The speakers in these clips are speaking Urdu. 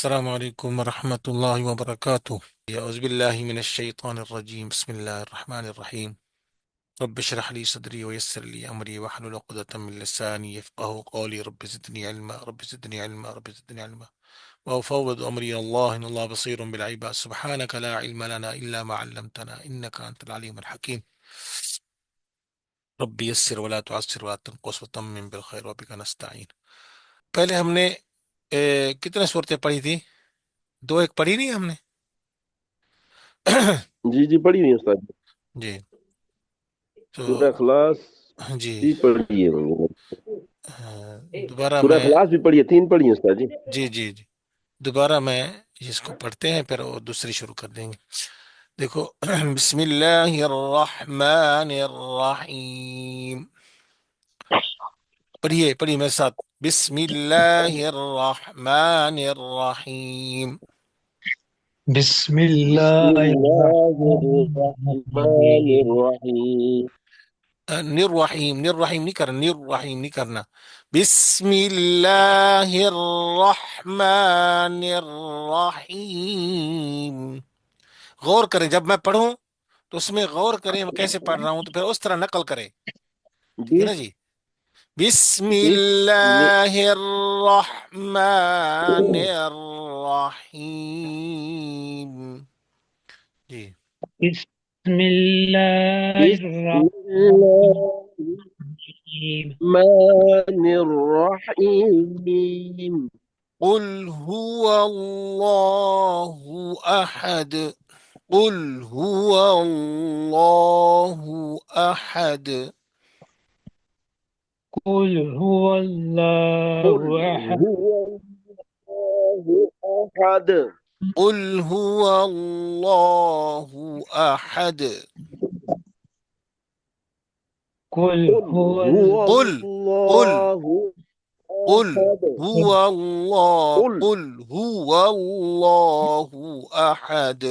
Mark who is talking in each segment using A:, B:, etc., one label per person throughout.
A: السلام عليكم ورحمة الله وبركاته. أعوذ بالله من الشيطان الرجيم. بسم الله الرحمن الرحيم. رب اشرح لي صدري ويسر لي أمري واحلل عقدة من لساني يفقهوا قولي. رب زدني علما، رب زدني علما، رب زدني علما. وأفوض أمري إلى الله إن الله بصير بالعباد. سبحانك لا علم لنا إلا ما علمتنا إنك أنت العليم الحكيم. رب يسر ولا تعسر ولا تنقص وتمم بالخير وبك نستعين. پہلے ہم نے کتنے صورتیں پڑھی تھی؟ دو ایک پڑھی نہیں ہم نے؟
B: جی جی پڑھی ہوئی ہے استاد جی۔
A: جی تو
B: سورہ اخلاص
A: جی
B: بھی پڑھی ہے
A: دوبارہ
B: سورہ
A: میں
B: اخلاص بھی پڑھی ہے، 3 پڑھی ہیں استاد جی۔
A: جی جی جی دوبارہ میں اس کو پڑھتے ہیں، پھر وہ دوسری شروع کر دیں گے۔ دیکھو بسم اللہ الرحمن الرحیم، پڑھیے پڑھیے میرے ساتھ، بسم اللہ الرحمن الرحیم۔
C: بسم
B: بسم
C: اللہ
B: اللہ
C: الرحمن
B: الرحمن
C: الرحیم۔
B: الرحیم۔
A: نررحیم، نررحیم نہیں کرنا، نررحیم نہیں کرنا، بسم اللہ الرحمن الرحیم۔ غور کریں، جب میں پڑھوں تو اس میں غور کریں میں کیسے پڑھ رہا ہوں، تو پھر اس طرح نقل کریں، ٹھیک ہے نا جی؟ بسم اللہ الرحمن الرحیم جی۔
C: بسم اللہ
B: بسم
C: الرحمن
B: اللہ
C: الرحیم۔
B: الرحمن الرحیم۔
A: قل هو اللہ احد، قل هو اللہ احد،
C: قل هو اللہ
B: قل
C: احد،
B: هو اللہ احد،
A: قل هو اللہ احد،
C: قل
B: قل
C: هو
B: هو
A: قل قل
B: اللہ
A: قل
B: احد،
A: هو اللہ،
B: قل
A: قل هو اللہ احد۔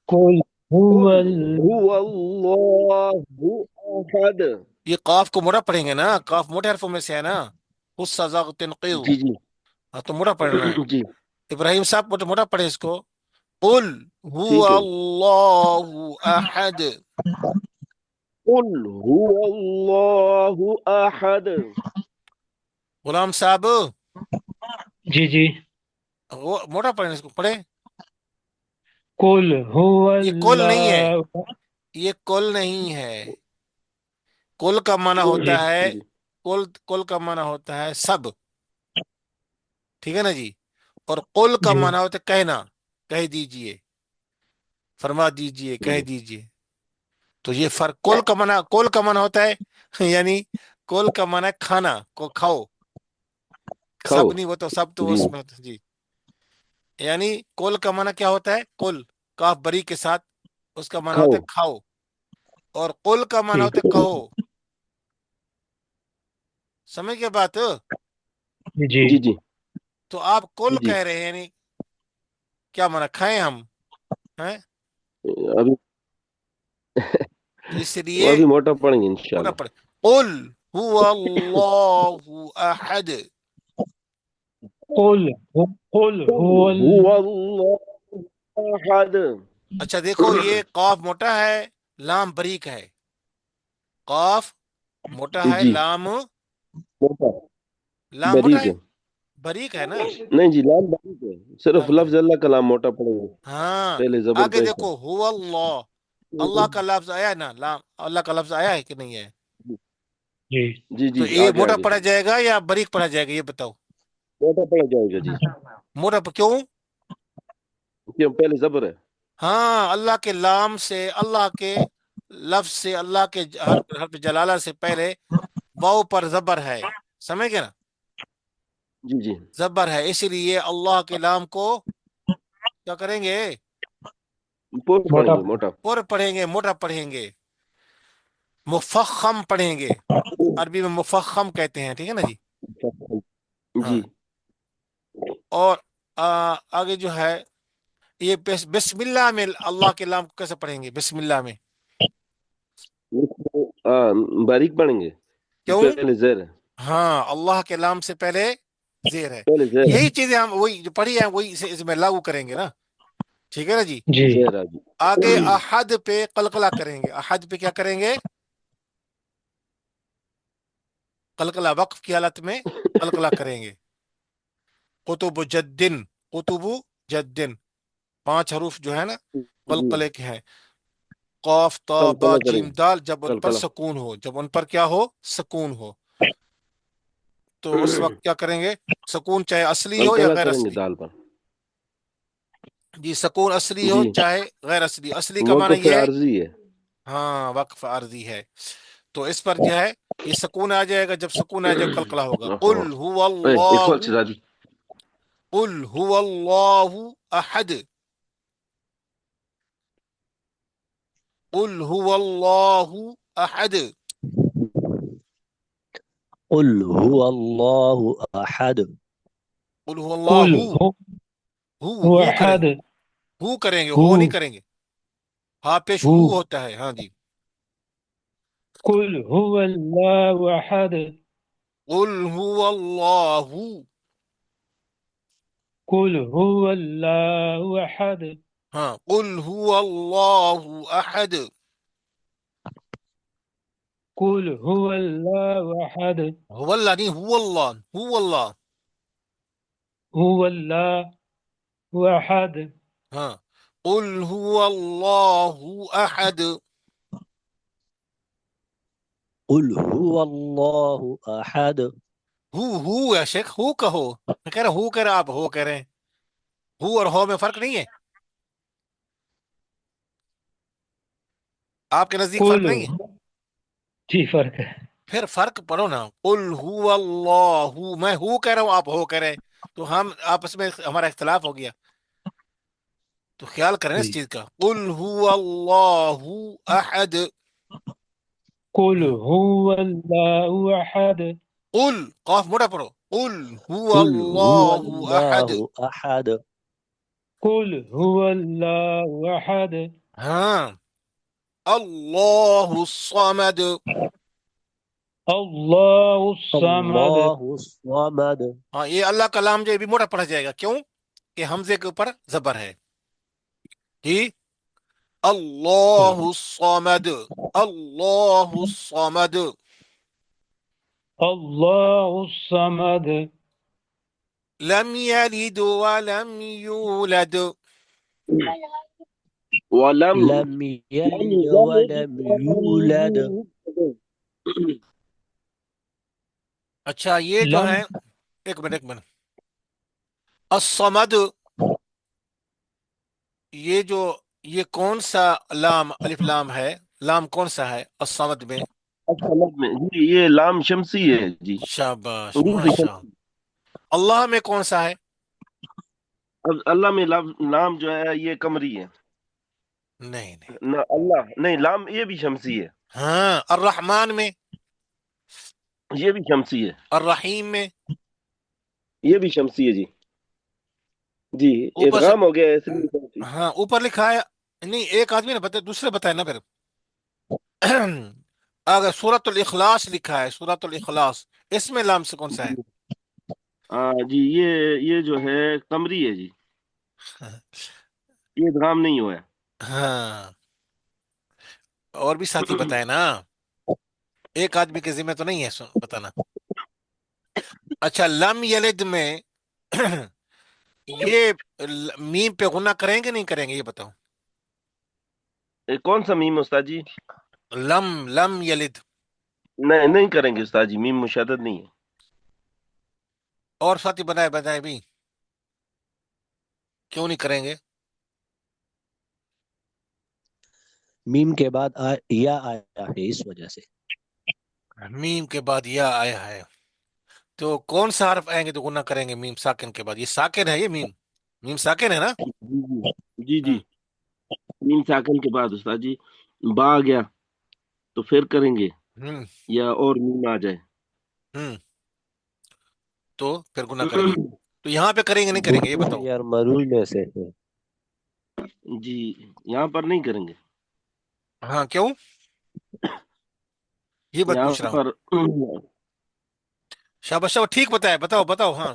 C: قل هو
B: قل
C: اللہ
B: هو اللہ احد۔
A: یہ قاف کو موڑا پڑھیں گے نا، قاف موٹے حرفوں میں سے ہے نا، اس سزا تنقیض،
B: جی جی
A: ہاں تو موٹا پڑھنا ہے۔
B: جی
A: ابراہیم صاحب موٹا پڑھے اس کو، قل هو
B: ٹھیک ہے۔
A: اللہ احد۔
B: قل هو اللہ احد۔
A: غلام صاحب
C: جی جی
A: موٹا پڑھیں اس کو، پڑھے۔
C: قل هو
A: یہ کل نہیں ہے،
C: اللہ،
A: یہ کل نہیں ہے، کل کا معنی ہوتا
C: جی
A: ہے،
B: جی
A: کل کا معنی ہوتا ہے سب، ٹھیک ہے نا جی؟ اور قل کا
C: جی
A: معنی ہوتا ہے کہنا، کہہ دیجئے، فرما دیجئے، کہہ دیجئے۔ تو یہ فرق، کل کا معنی ہوتا ہے یعنی کل کا معنی ہے کھانا کو، کھاؤ،
B: کھاؤ۔
A: سب نہیں، وہ تو سب تو
B: جی
A: اس میں ہوتا ہے جی۔ یعنی کل کا معنی کیا ہوتا ہے؟ کل، کاف بری کے ساتھ اس کا معنی
B: کھاؤ۔
A: ہوتا ہے کھاؤ، اور قل کا معنی
C: جی
A: ہوتا ہے کہو، سمجھ گئے بات؟
C: جی
B: جی جی
A: تو آپ کل
B: جی
A: کہہ رہے ہیں، یعنی کیا معنی؟ کھائیں ہم ہیں؟
B: ابھی
A: تو اس لیے
B: ابھی موٹا پڑیں گے
A: موٹا
B: انشاءاللہ۔
A: پڑے، قل هو اللہ احد۔
C: قل قل
B: قل
C: هو
B: هو اللہ احد۔
A: اچھا دیکھو، یہ قاف موٹا ہے، لام بریک ہے، قاف موٹا ہے،
B: جی
A: لام
B: موٹا
A: موٹا
B: بریک
A: ہے،
B: ہے۔
A: بریک ہے نا؟
B: نہیں جی لام بریک ہے، صرف
A: لام
B: لفظ
A: بریک،
B: اللہ کا لام موٹا پڑے گا،
A: ہاں۔
B: پہلے زبر
A: آگے
B: پیش ہے۔
A: دیکھو، هو اللہ، اللہ کا لفظ آیا ہے نا، لام اللہ کا لفظ آیا ہے کہ نہیں ہے؟
C: جی
B: جی
A: تو
B: جی
A: یہ
B: آگے
A: موٹا
B: آگے
A: پڑھا جائے گا یا بریک پڑھا جائے گا، یہ بتاؤ؟
B: موٹا پڑا جائے گا جی،
A: موٹا کیوں؟
B: کیوں پہلے زبر ہے۔
A: ہاں، اللہ کے لام سے، اللہ کے لفظ سے، اللہ کے حرف جلالہ سے پہلے واؤ پر زبر ہے، سمجھ گئے نا؟
B: جی جی
A: زبر ہے، اسی لیے اللہ کے لام کو کیا کریں گے؟
B: پور پڑیں
C: موٹا
B: گے موٹا۔
A: پر پڑھیں گے، موٹا پڑھیں گے، مفخم پڑھیں گے، عربی میں مفخم کہتے ہیں، ٹھیک ہے نا جی؟ ہاں،
B: جی
A: اور آگے جو ہے یہ بسم اللہ میں اللہ کے نام کو کیسے پڑھیں گے؟ بسم اللہ میں
B: باریک پڑیں گے،
A: کیوں؟
B: پہلے زیر ہے۔
A: ہاں، اللہ کے نام سے پہلے زیر ہے.
B: پہلے زیر
A: یہی چیزیں ہم وہی جو پڑھی ہیں وہی اس میں لاگو کریں گے نا. ٹھیک ہے نا جی.
C: جی
B: زیر ہے جی.
A: آگے احد پہ قلقلہ کریں گے. احد پہ کیا کریں گے؟ قلقلہ وقف کی حالت میں قلقلہ کریں گے. قطب جدن، قطب جدن، 5 حروف جو ہے نا
B: جی
A: قلقلے کے ہیں. قاف تا با
B: قلقلہ کریں
A: جیم
B: گے.
A: دال، جب ان پر
B: قلقلہ
A: سکون ہو، جب ان پر کیا ہو؟ سکون ہو. تو اس وقت کیا کریں گے؟ سکون چاہے اصلی ہو یا
B: قلقلہ
A: غیر
B: کریں گے
A: اصلی.
B: دال پر.
A: جی سکون اصلی ہو
B: جی
A: چاہے غیر اصلی. اصلی کا معنی
B: وقف
A: یہ ہے
B: عارضی ہے.
A: ہاں وقف عارضی ہے. تو اس پر جو ہے یہ سکون آ جائے گا. جب سکون آ جائے قلقلہ ہوگا. قل هو
B: ایک اور
A: اللہ،
B: چیز آجی.
A: قل هو اللہ احد، قل هو اللہ احد،
D: قل هو الله أحد.
A: قل هو اللہ
C: قل هو
A: ہو کریں
C: أحد.
A: گے. ہو کریں گے، ہو نہیں
C: هو
A: کریں گے. ہاں پیش ہو
C: هو
A: ہوتا ہے. ہاں جی.
C: قل هو الله أحد.
A: قل هو اللہ،
C: قل هو الله أحد.
A: ہاں قل هو اللہ احد.
C: قل هو الله أحد.
A: هو اللہ نہیں، هو اللہ، هو اللہ.
C: هو الله أحد.
A: ہاں قل هو اللہ احد.
D: قل هو الله أحد.
A: ہو یا شیخ ہو کہو. میں کہہ رہا ہوں ہو کہہ رہا، آپ ہو کہہ رہے ہیں. ہو اور ہو میں فرق نہیں ہے؟ آپ کے نزدیک فرق
C: قل
A: نہیں ہے؟
C: جی فرق ہے.
A: پھر فرق پڑھو نا. قل هو اللہ، میں ہو کہہ رہا ہوں، آپ ہو کہہ رہے ہیں. تو ہم آپس میں ہمارا اختلاف ہو گیا. تو خیال کریں اس
C: جی
A: چیز کا. قل هو اللہ احد.
C: قل هو الله أحد.
A: قل قاف موٹا پڑھو. قل هو
D: قل هو
A: اللہ احد.
D: الله أحد.
C: قل هو الله أحد.
A: ہاں اللہ الصمد.
C: الله الصمد.
D: الله الصمد.
A: ہاں یہ اللہ کا لام جو ہے بھی موٹا پڑھا جائے گا. کیوں کہ حمزے کے اوپر زبر ہے. ٹھیک. اللہ الصمد، اللہ الصمد.
C: الله الصمد.
A: لم يلد ولم يولد.
B: ولم
D: لم يلد ولم يولد.
A: اچھا یہ جو
C: لم
A: ہے، ایک منٹ ایک منٹ. الصمد، یہ جو یہ کون سا لام الف لام ہے؟ لام کون سا ہے الصمد میں؟
B: الصمد میں جی یہ لام شمسی ہے جی.
A: شاباش
B: دوسری
A: ماشاء. اللہ میں کون سا ہے؟
B: اللہ میں نام جو ہے یہ قمری ہے.
A: نہیں نہیں.
B: نہ اللہ نہیں، لام یہ بھی شمسی ہے.
A: ہاں الرحمن میں،
B: یہ بھی شمسی ہے.
A: الرحیم میں.
B: یہ بھی شمسی ہے جی. جی
A: اوپر سے
B: ادغام ہو گیا ہے اس لیے شمسی.
A: ہاں اوپر لکھا ہے. نہیں ایک آدمی نے بتایا، دوسرے بتائے نا پھر. اگر سورۃ الاخلاص لکھا ہے، سورۃ الاخلاص، اس میں لام سے کون سا ہے؟
B: ہاں جی یہ جو ہے قمری ہے جی. یہ ادغام نہیں ہوا ہے.
A: ہاں اور بھی ساتھی بتائے نا. ایک آدمی کے ذمہ تو نہیں ہے بتانا. اچھا لم یلد میں یہ میم پہ غنہ کریں گے نہیں کریں گے یہ بتاؤ.
B: کون سا میم استاد جی؟
A: لم یلد.
B: نہیں نہیں کریں گے استاد جی، میم مشدد نہیں ہے.
A: اور ساتھی بتائے بتائے بھی کیوں نہیں کریں گے؟
D: میم کے بعد یا آیا ہے اس وجہ سے.
A: میم کے بعد یا آیا ہے تو کون سا حرف آئیں گے تو گناہ کریں گے میم ساکن کے بعد؟ یہ ساکن ہے، یہ میم میم ساکن ہے نا.
B: جی جی جی.
A: ہاں
B: میم ساکن کے بعد استاد جی با آ گیا تو پھر کریں گے،
A: ہوں
B: یا اور میم آ جائے.
A: ہوں تو پھر گناہ کریں گے. تو یہاں پہ کریں گے نہیں کریں گے یہ بتاؤ.
D: یار مرول میں سے ہے.
B: جی یہاں پر نہیں کریں گے.
A: ہاں کیوں؟ یہ بات
B: یہاں
A: پوچھ رہا ہوں.
B: پر
A: شاباش شاباش ٹھیک بتایا، بتاؤ بتاؤ. ہاں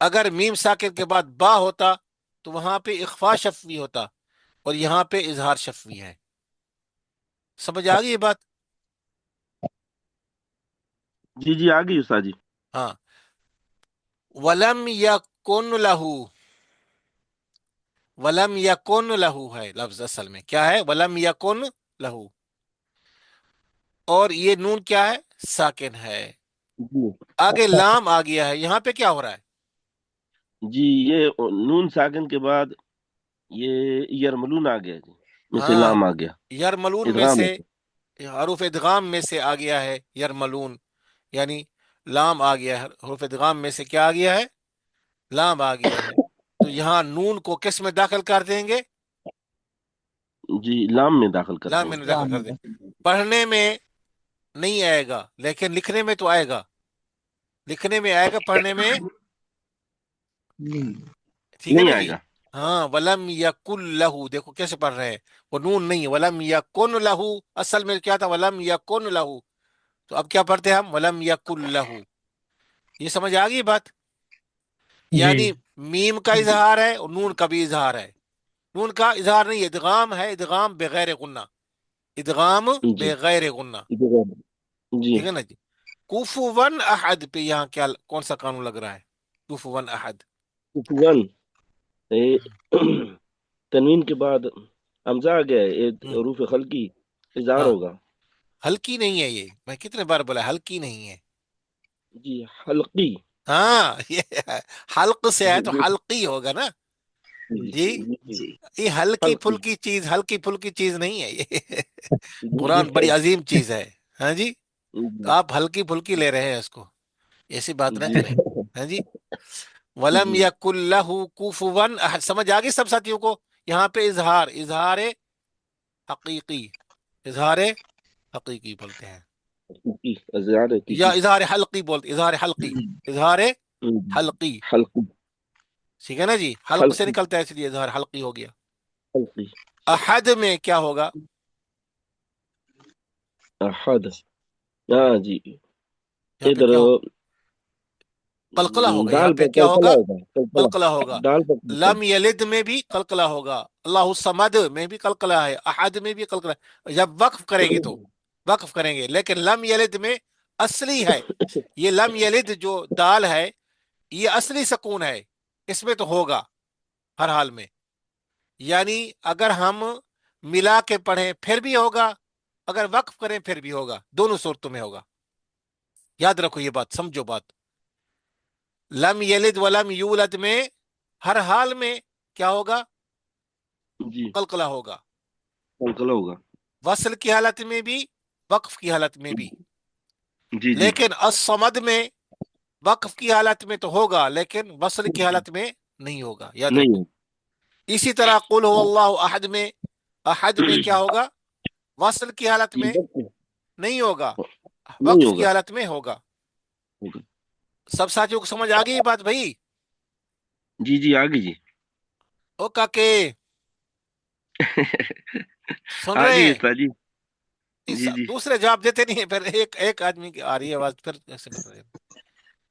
A: اگر میم ساکن کے بعد با ہوتا تو وہاں پہ اخفا شفوی ہوتا، اور یہاں پہ اظہار شفوی ہے. سمجھ آ گئی یہ بات؟
B: جی جی آ گئی استاد جی.
A: ہاں. ولم یکن لہو، ولم یکن لہو ہے لفظ اصل میں کیا ہے؟ ولم یکن لہو. اور یہ نون کیا ہے؟ ساکن ہے.
B: جی
A: آگے لام آ گیا ہے، یہاں پہ کیا ہو رہا ہے؟
B: جی یہ نون ساکن کے بعد یہ یرملون آ گیا جی، مثل
A: ہاں،
B: لام آ گیا،
A: یرملون میں
B: ادغام
A: سے،
B: ہے.
A: حروف ادغام میں سے آ گیا ہے یرملون، یعنی لام آ گیا ہے. حروف ادغام میں سے کیا آ گیا ہے؟ لام آ گیا ہے. تو یہاں نون کو کس میں داخل کر دیں گے؟
B: جی لام میں داخل کر
A: لام
B: دیں
A: میں
B: گے.
A: داخل کر دیں. پڑھنے میں نہیں آئے گا لیکن لکھنے میں تو آئے گا. لکھنے میں آئے گا، پڑھنے میں ٹھیک ہے
B: نہیں
A: نا
B: آئے
A: جی.
B: گا.
A: ہاں، ولم یکن لہو، دیکھو کیسے پڑھ رہے ہیں، وہ نون نہیں ہے، ولم یکن لہو. اصل میں کیا تھا؟ ولم یکن لہو. تو اب کیا پڑھتے ہیں ہم؟ ولم یکن لہو. یہ سمجھ آ گئی بات؟
C: جی
A: یعنی میم کا اظہار ہے اور نون کا بھی اظہار ہے. نون کا اظہار نہیں ہے، ادغام ہے، ادغام بغیر غنہ، ادغام
B: جی
A: بغیر غنہ.
B: جی
A: ٹھیک ہے نا جی. کوفون احد پہ یہاں کیا کون سا قانون لگ رہا ہے؟ کوفون احد.
B: ون تنوین کے بعد حمزہ آ گیا ہے، ایک حروف خلقی اظہار
A: ہاں،
B: ہوگا.
A: ہلکی نہیں ہے یہ، میں کتنے بار بولا ہلکی نہیں ہے.
B: جی حلقی.
A: ہاں یہ حلق سے ہے تو
B: جی
A: حلقی ہوگا نا جی.
B: جی
A: یہ ہلکی
B: حلقی.
A: پھلکی چیز، ہلکی پھلکی چیز نہیں ہے یہ.
B: جی
A: قرآن بڑی عظیم چیز ہے. ہاں جی. تو
B: جی
A: آپ ہلکی پھلکی لے رہے ہیں اس کو، ایسی بات نہ
B: جی
A: کریں. ہاں جی. ولم
B: جی
A: یکن لہ کوفون احد. سمجھ آ گئی سب ساتھیوں کو؟ یہاں پہ اظہار، اظہار حقیقی، اظہار حقیقی بولتے ہیں،
B: حقیقی اظہار
A: یا
B: حقیقی.
A: اظہار حلقی بولتے، اظہار حلقی، اظہار حلقی.
B: حلقی.
A: ٹھیک ہے نا جی. حلق سے
B: حلقی
A: نکلتا ہے اس لیے اظہار حلقی ہو گیا.
B: حلقی.
A: احد میں کیا ہوگا؟
B: احد. ہاں جی
A: یہاں پہ
B: ادھر
A: کیا ہو؟ قلقلہ ہوگا. یہاں
B: دال
A: پہ
B: پہ
A: کیا
B: قلقلہ
A: ہوگا؟
B: ہوگا. قلقلہ
A: قلقلہ ہوگا.
B: دال پہ قلقلہ.
A: لم یلد میں بھی قلقلہ ہوگا، اللہ الصمد میں بھی قلقلہ ہے، احد میں بھی قلقلہ ہے. جب وقف کریں گے تو وقف کریں گے، لیکن لم یلد میں اصلی ہے. یہ لم یلد جو دال ہے یہ اصلی سکون ہے، اس میں تو ہوگا ہر حال میں. یعنی اگر ہم ملا کے پڑھیں پھر بھی ہوگا، اگر وقف کریں پھر بھی ہوگا، دونوں صورتوں میں ہوگا. یاد رکھو یہ بات، سمجھو بات. لم یلد ولم یولد میں ہر حال میں کیا ہوگا؟
B: جی
A: قلقلہ ہوگا.
B: قلقلہ ہوگا.
A: وصل کی حالت میں بھی، وقف کی حالت میں بھی.
B: جی جی
A: لیکن الصمد میں وقف کی حالت میں تو ہوگا لیکن وصل کی حالت میں نہیں ہوگا، یاد رکھو.
B: نہیں.
A: اسی طرح قل هو اللہ احد میں، احد میں کیا ہوگا؟ وصل کی حالت میں نہیں ہوگا،
B: نہیں
A: وقف کی
B: ہوگا.
A: حالت میں ہوگا. سب ساتھیوں کو سمجھ آ گئی یہ بات بھائی؟
B: جی جی آگے جی.
A: او کاکے سن
B: آ
A: رہے
B: گئی
A: ہیں؟
B: استاد جی. جی جی
A: دوسرے جواب دیتے نہیں ہیں، پھر ایک آدمی کی آ رہی ہے آواز، پھر ایسے مت رہے.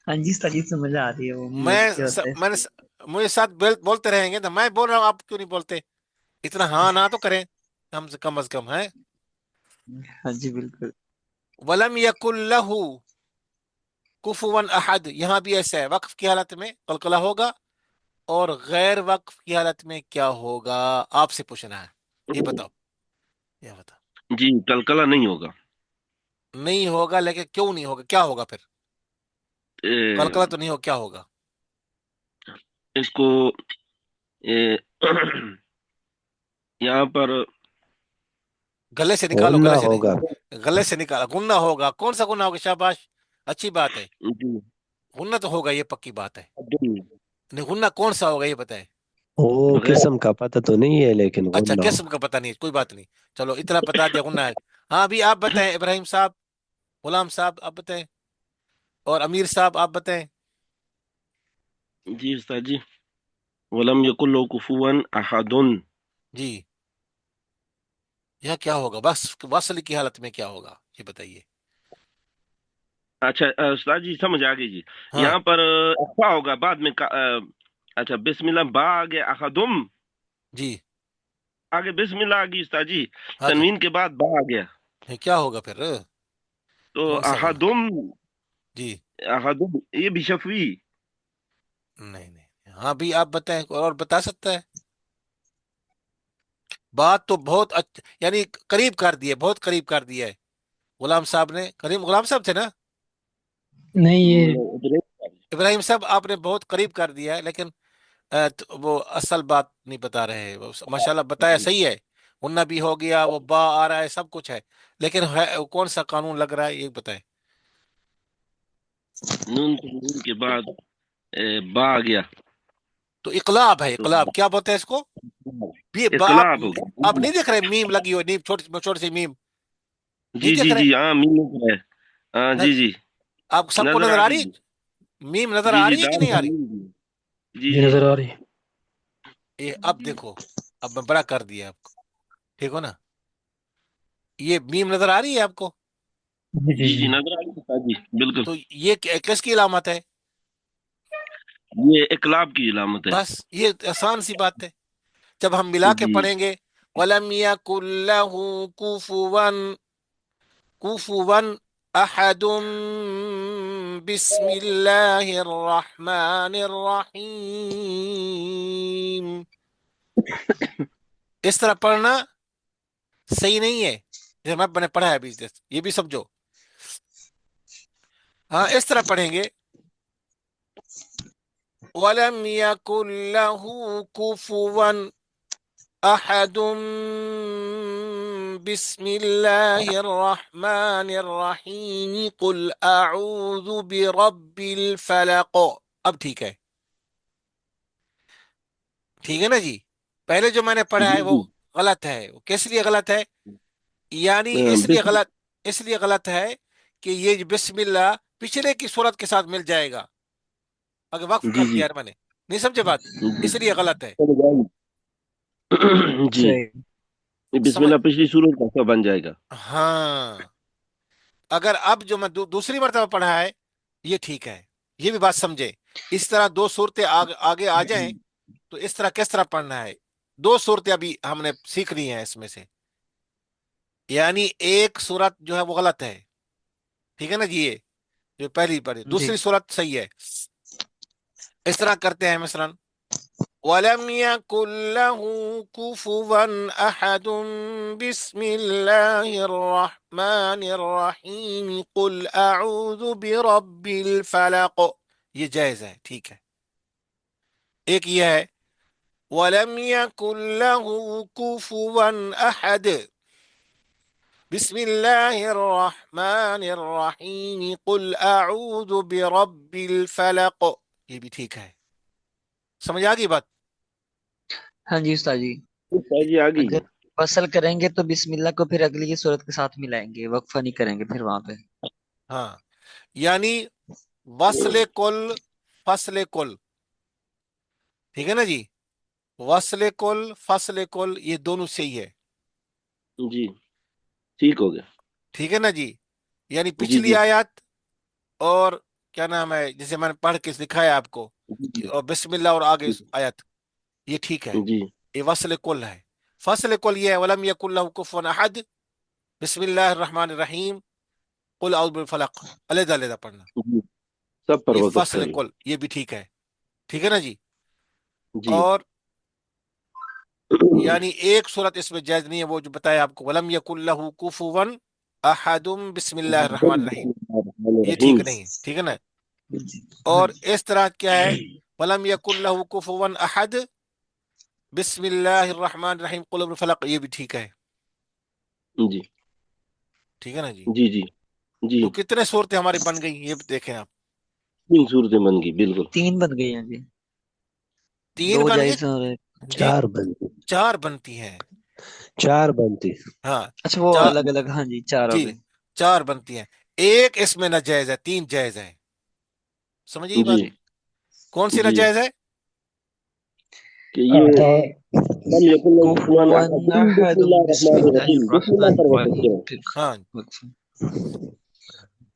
E: ہاں جی استاد سے مزہ آ رہی ہے وہ
A: میں
E: میوزک کے ہوتے
A: میں نے مجھے ساتھ بولتے رہیں گے تو میں بول رہا ہوں، آپ کیوں نہیں بولتے؟ اتنا ہاں نہ تو کریں ہم سے کم از کم ہے.
E: ہاں جی بالکل.
A: ولم یکن لہ کفوا احد، یہاں بھی ایسا ہے، وقف کی حالت میں قلقلہ ہوگا اور غیر وقف کی حالت میں کیا ہوگا؟ آپ سے پوچھنا ہے، یہ بتاؤ، یہ بتاؤ.
B: جی قلقلہ نہیں ہوگا.
A: نہیں ہوگا، لیکن کیوں نہیں ہوگا؟ کیا ہوگا پھر؟ قلقلہ تو نہیں ہو، کیا ہوگا؟
B: اس کو یہاں پر
A: گلے سے نکالو،
D: غنہ
A: گلے سے
D: ہوگا.
A: نہیں، گلے سے نکالو. غنہ ہوگا. کون سا غنہ ہوگا؟ شاباش، اچھی بات ہے.
B: جی
A: غنہ تو ہوگا، یہ پکی بات ہے.
B: عبدل
A: نہیں، غنہ کون سا ہوگا یہ بتائے.
D: وہ
B: غیر.
D: قسم کا پتہ تو نہیں ہے لیکن
A: اچھا،
D: غنہ
A: قسم کا پتہ نہیں، کوئی بات نہیں، چلو اتنا بتا دیا غنہ ہے. ہاں ابھی آپ بتائیں، ابراہیم صاحب، غلام صاحب آپ بتائیں، اور امیر صاحب آپ بتائیں.
B: جی استاد جی ولم یکن له کفوا احد.
A: جی یہ کیا ہوگا؟ بس وصل کی حالت میں کیا ہوگا یہ بتائیے.
B: اچھا استاد جی سمجھ آ گئی جی.
A: ہاں
B: یہاں پر اخفا ہوگا بعد میں اچھا بسم اللہ با آگے احدم
A: جی
B: آگے بسم اللہ آ گئی استاد جی.
A: ہاں جی.
B: تنوین کے بعد با آ گیا
A: یہ کیا ہوگا پھر؟
B: تو
A: کون سا ہوگا؟
B: احدم
A: جی
B: احدم یہ بھی شفوی.
A: نہیں نہیں. ہاں بھی آپ بتائیں، کوئی اور بتا سکتا ہے؟ بات تو بہت یعنی قریب کر دی ہے، بہت قریب کر دیا ہے غلام صاحب نے. کریم غلام صاحب تھے نا؟
C: نہیں یہ
A: ابراہیم صاحب آپ نے بہت قریب کر دیا ہے، لیکن تو وہ اصل بات نہیں بتا رہے ہیں. وہ ماشاءاللہ بتایا صحیح ہے، انہ بھی ہو گیا، وہ با آ رہا ہے، سب کچھ ہے، لیکن کون سا قانون لگ رہا ہے یہ بتائیں.
B: نون تنوین کے بعد با آ گیا
A: تو اقلاب ہے،
B: تو
A: اقلاب کیا بولتے ہیں اس کو؟ یہ آپ
B: اقلاب ہو
A: آپ
B: گیا.
A: نہیں دیکھ رہے میم لگی ہوئی، نیم چھوٹی چھوٹی سی میم نہیں
B: جی
A: دیکھ
B: جی
A: رہے؟
B: جی ہاں میم ہے. ہاں جی جی
A: آپ سب کو
B: نظر
A: نظر
B: آ
A: آ
B: گئی
A: رہی
B: جی.
A: ہے؟ میم نظر
B: جی
A: آ
B: جی
A: رہی ہے کہ
B: دال
A: نہیں آ رہی؟
B: تنوین بھی. جی
C: جی
B: جی
C: نظر آ رہی ہے.
A: یہ اب دیکھو، اب میں بڑا کر دیا آپ کو، ٹھیک ہو نا؟ یہ میم نظر آ رہی ہے آپ کو؟
C: جی جی
B: جی جی
C: جی
B: نظر آ گئی استاد جی بالکل.
A: تو یہ کس کی علامت ہے؟
B: یہ اقلاب کی علامت ہے.
A: بس یہ آسان سی بات ہے. جب ہم ملا کے
B: جی
A: پڑھیں گے وَلَمْ يَكُنْ لَهُ كُفُوًا أَحَدٌ بِسْمِ اللَّهِ الرَّحْمَنِ الرَّحِيمِ، اس طرح پڑھنا صحیح نہیں ہے جو میں نے پڑھا ہے ابھی. یہ بھی سمجھو. ہاں اس طرح پڑھیں گے وَلَمْ يَكُنْ لَهُ كُفُوًا أَحَدٌ بسم الله الرحمن الرحيم قل أعوذ برب الفلق. اب ٹھیک ہے، ٹھیک ہے نا جی؟ پہلے جو میں نے پڑھا ہے
B: جی
A: وہ
B: جی
A: غلط ہے. وہ کس لیے غلط ہے؟ یعنی
B: بسم.
A: اس لیے غلط ہے کہ یہ بسم اللہ پچھلے کی صورت کے ساتھ مل جائے گا اگر وقف
B: جی
A: کر
B: جی
A: دیا میں نے. نہیں سمجھے بات؟
B: جی
A: اس لیے غلط ہے.
B: سمجھ آ گئی. جی
C: صحیح.
B: بسم
A: سمجھ؟
B: اللہ پچھلی صورت کا حصہ بن جائے گا.
A: ہاں اگر اب جو میں دوسری مرتبہ پڑھا ہے یہ ٹھیک ہے. یہ بھی بات سمجھے. اس طرح دو صورتیں آگے آ جائیں تو اس طرح کس طرح پڑھنا ہے. دو صورتیں ابھی ہم نے سیکھ لی ہیں اس میں سے. یعنی ایک صورت جو ہے وہ غلط ہے، ٹھیک ہے نا جی؟ یہ جو پہلی پڑھی،
C: جی
A: دوسری صورت صحیح ہے. اس طرح کرتے ہیں مثلا وَلَمْ يَكُنْ لَهُ كُفُوًا أَحَدٌ بِسْمِ اللَّهِ الرَّحْمَنِ الرَّحِيمِ قُلْ أَعُوذُ بِرَبِّ الْفَلَقِ. یہ جائز ہے، ٹھیک ہے. ایک یہ ہے وَلَمْ يَكُنْ لَهُ كُفُوًا أَحَدٌ بسم الله الرحمن الرحيم قل أعوذ برب الفلق. یہ بھی ٹھیک ہے. سمجھ آ گئی بات؟
F: ہاں جی استاد جی.
B: استاد جی آ گئی.
F: اگر فصل کریں گے تو بسم اللہ کو پھر اگلی صورت کے ساتھ ملائیں گے، وقفہ نہیں کریں گے پھر وہاں پہ.
A: ہاں یعنی وصل کل فصل کل، ٹھیک ہے نا جی؟ وصل کل فصل کل یہ دونوں صحیح ہے،
B: جی ٹھیک ہو گیا.
A: ٹھیک ہے نا جی؟ یعنی
B: جی
A: پچھلی
B: جی
A: آیات اور کیا نام ہے جسے میں نے پڑھ کے دکھایا آپ کو، اور بسم اللہ اور آگے آیت، یہ ٹھیک ہے.
B: جی
A: یہ وصل کل ہے. فصل کل یہ ہے ولم یکن لہ کفوا احد بسم اللہ الرحمن الرحیم قل اعوذ بالفلق، علیحدہ علیحدہ پڑھنا.
B: جی سب پر
A: یہ
B: وقف
A: فصل
B: کر لیں.
A: کل یہ بھی ٹھیک ہے، ٹھیک ہے نا جی؟
B: جی
A: اور یعنی ایک صورت اس میں جائز نہیں ہے، وہ جو بتایا آپ کو ولم یکن لہ کفوا احد بسم اللہ الرحمن الرحیم، یہ ٹھیک نہیں ہے، ٹھیک ہے نا؟
C: ہاں
A: اور
C: جی.
A: اس طرح کیا ہے ولم یکن لہ کفوا احد بسم اللہ الرحمن الرحیم قل اعوذ بالفلق، یہ بھی ٹھیک ہے،
B: جی
A: ٹھیک ہے نا جی؟
B: جی جی جی
A: تو کتنے صورتیں ہماری بن گئی یہ دیکھیں آپ.
B: 3 صورتیں بن گئی بالکل.
F: 3 بن گئی ہیں جی.
A: تین
F: 2
A: بن گئی
F: جائز اور ایک.
A: جی،
D: 4 بنتی.
A: 4 بنتی ہیں.
D: 4 بنتی.
A: ہاں
F: اچھا وہ
A: چار،
F: الگ الگ، ہاں جی 4 ہو
A: جی
F: گئے.
A: 4 بنتی ہیں. ایک اس میں ناجائز ہے، 3 جائز ہے. سمجھیے یہ
B: جی
A: بات؟ کون سی
B: جی
A: ناجائز ہے؟
B: کہ یہ
C: آ،
B: لم یکن له کفوا
F: کفوا
B: احد بسم
F: احد
B: اللہ
F: بسم
B: الرحمن
F: اللہ
B: الرحیم بسم اللہ
F: الرحمن
B: پر وقف
F: الرحیم.
B: کریں.
F: ٹھیک.
A: ہاں
F: وقف.